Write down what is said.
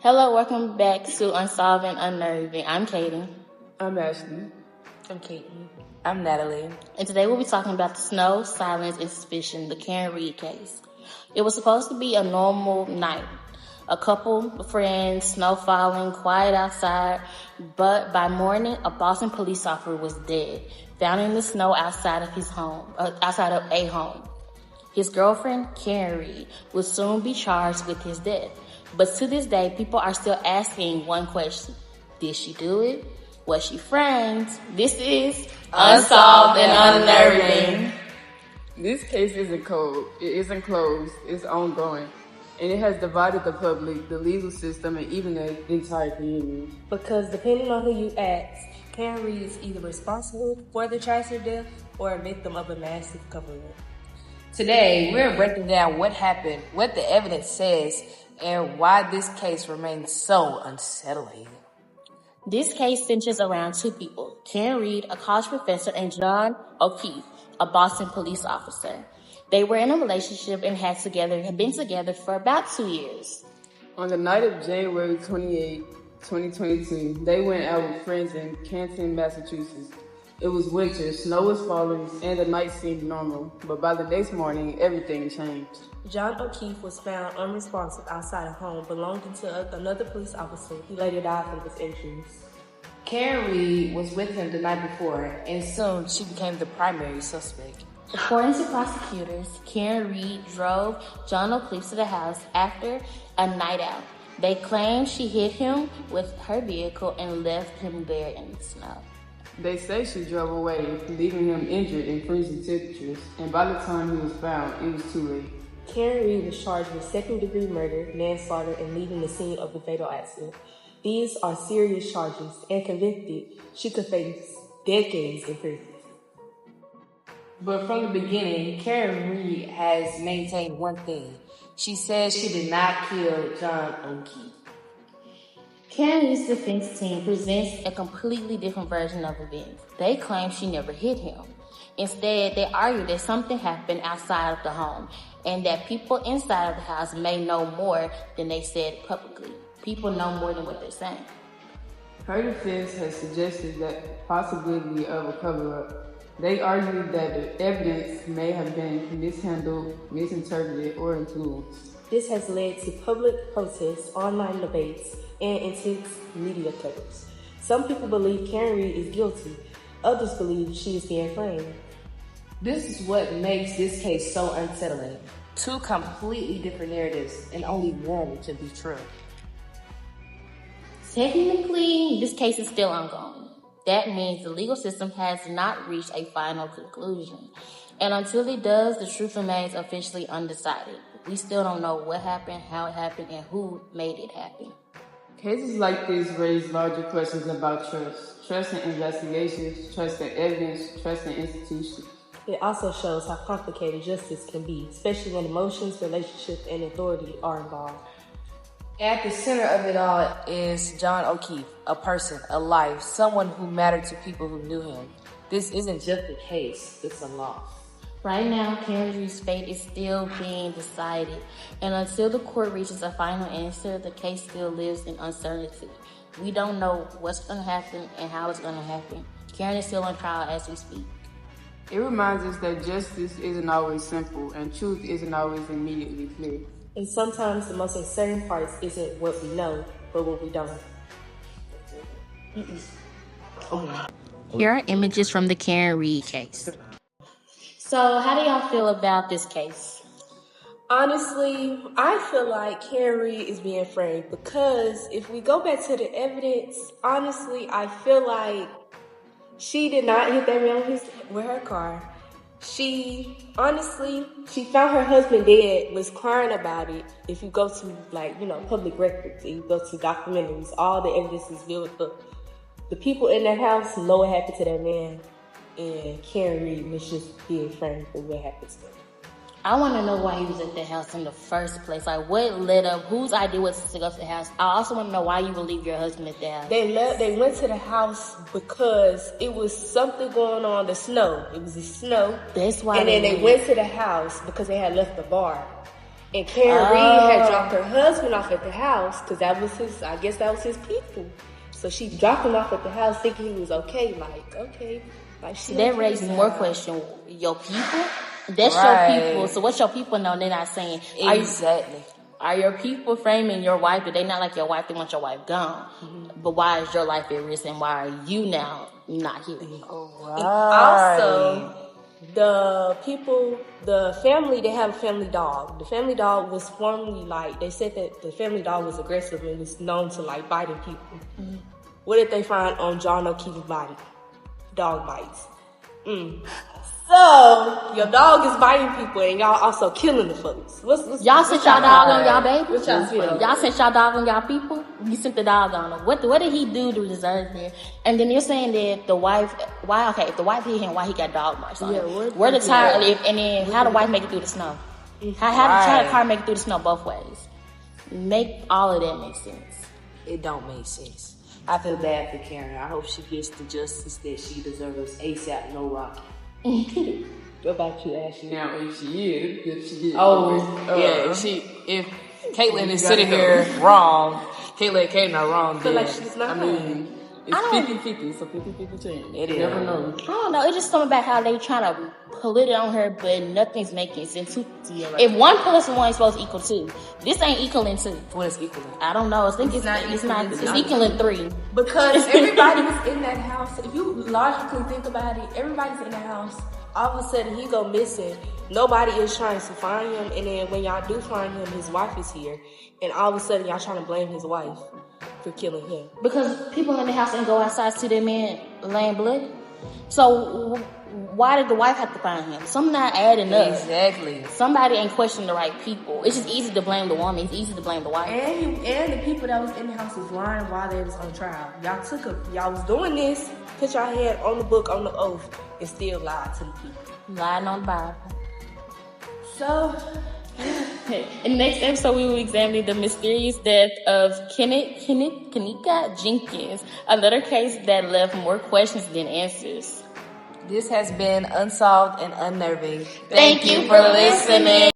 Hello, welcome back to Unsolved and Unnerving. I'm Katie. I'm Ashley. I'm Katie. I'm Natalie. And today we'll be talking about the snow, silence, and suspicion, the Karen Reed case. It was supposed to be a normal night. A couple of friends, snow falling, quiet outside, but by morning, a Boston police officer was dead, found in the snow outside of a home. His girlfriend, Karen Reed, will soon be charged with his death. But to this day, people are still asking one question. Did she do it? Was she framed? This is Unsolved and Unnerving. This case isn't cold. It isn't closed. It's ongoing. And it has divided the public, the legal system, and even the entire community. Because depending on who you ask, Karen Reed is either responsible for the tragic death or a victim of a massive cover-up. Today, we're breaking down what happened, what the evidence says, and why this case remains so unsettling. This case centers around two people, Karen Reed, a college professor, and John O'Keefe, a Boston police officer. They were in a relationship and had been together for about 2 years. On the night of January 28, 2022, they went out with friends in Canton, Massachusetts. It was winter, snow was falling, and the night seemed normal. But by the next morning, everything changed. John O'Keefe was found unresponsive outside a home belonging to another police officer. He later died from his injuries. Karen Reed was with him the night before, and soon she became the primary suspect. According to prosecutors, Karen Reed drove John O'Keefe to the house after a night out. They claimed she hit him with her vehicle and left him there in the snow. They say she drove away, leaving him injured in freezing temperatures, and by the time he was found, it was too late. Karen Reed was charged with second-degree murder, manslaughter, and leaving the scene of the fatal accident. These are serious charges, and convicted, she could face decades in prison. But from the beginning, Karen Reed has maintained one thing. She says she did not kill John O'Keefe. Karen Reed's defense team presents a completely different version of events. They claim she never hit him. Instead, they argue that something happened outside of the home and that people inside of the house may know more than they said publicly. People know more than what they're saying. Her defense has suggested that possibility of a cover-up. They argued that the evidence may have been mishandled, misinterpreted, or influenced. This has led to public protests, online debates, and intense media coverage. Some people believe Karen Reed is guilty. Others believe she is being framed. This is what makes this case so unsettling. Two completely different narratives, and only one can be true. Technically, this case is still ongoing. That means the legal system has not reached a final conclusion. And until it does, the truth remains officially undecided. We still don't know what happened, how it happened, and who made it happen. Cases like this raise larger questions about trust. Trust in investigations, trust in evidence, trust in institutions. It also shows how complicated justice can be, especially when emotions, relationships, and authority are involved. At the center of it all is John O'Keefe, a person, a life, someone who mattered to people who knew him. This isn't just a case, it's a loss. Right now, Karen Reed's fate is still being decided, and until the court reaches a final answer, the case still lives in uncertainty. We don't know what's going to happen and how it's going to happen. Karen is still on trial as we speak. It reminds us that justice isn't always simple, and truth isn't always immediately clear. And sometimes the most uncertain parts isn't what we know, but what we don't. Here are images from the Karen Reed case. So, how do y'all feel about this case? Honestly, I feel like Karen Reed is being framed because if we go back to the evidence, honestly, I feel like she did not hit that man with her car. She found her husband dead, was crying about it. If you go to, public records, and you go to documentaries, all the evidence is built up. The people in that house know what happened to that man, and Karen Reed was just being framed for what happened to him. I want to know why he was at the house in the first place. Like, what led up? Whose idea was to go to the house? I also want to know why you would leave your husband at the house. They went to the house because it was something going on. The snow. It was the snow. That's why. And then they went to the house because they had left the bar. And Karen Reed had dropped her husband off at the house because that was his, I guess that was his people. So she dropped him off at the house thinking he was okay. Like she that okay raises now. more questions. Your people? That's Right. your people. So what your people know, they're not saying. Exactly. Are your people framing your wife, but they not like your wife, they want your wife gone. But why is your life at risk and why are you now not here? And also, the family, they have a family dog. The family dog was formerly they said that the family dog was aggressive and was known to biting people. What did they find on John O'Keefe's body? Dog bites. So, your dog is biting people and y'all also killing the folks. Y'all sent y'all dog on y'all baby? What y'all feel? Y'all sent y'all dog on y'all people? You sent the dog on them. What did he do to deserve that? And then you're saying that the wife, if the wife hit him, why he got dog marks on him? Where the tire, and then how the wife make it through the snow? How the car make it through the snow both ways? Make all of that make sense. It don't make sense. I feel bad for Karen. I hope she gets the justice that she deserves ASAP, no rocky. What about you, Ashley? Now, if she is. If Caitlyn is sitting here wrong, Caitlyn not wrong. I feel like she's not. I mean, it's 50-50. It's a 50-50 chance. It is. You never know. I don't know. It's just something about how they trying to pull it on her, but nothing's making sense. If 1 plus 1 is supposed to equal 2, this ain't equaling 2. What is equaling? I don't know. I think it's equaling 3. Because everybody was in that house. If you logically think about it, everybody's in the house. All of a sudden, he go missing. Nobody is trying to find him. And then when y'all do find him, his wife is here. And all of a sudden, y'all trying to blame his wife for killing him. Because people in the house didn't go outside to see their man laying blood. So why did the wife have to find him? Something not adding up. Exactly. Somebody ain't questioning the right people. It's just easy to blame the woman. It's easy to blame the wife. And the people that was in the house was lying while they was on trial. Y'all was doing this, put your hand on the book, on the oath, and still lied to the people. Lying on the Bible. So, in the next episode, we will examine the mysterious death of Kanika Jenkins, another case that left more questions than answers. This has been Unsolved and Unnerving. Thank you for listening.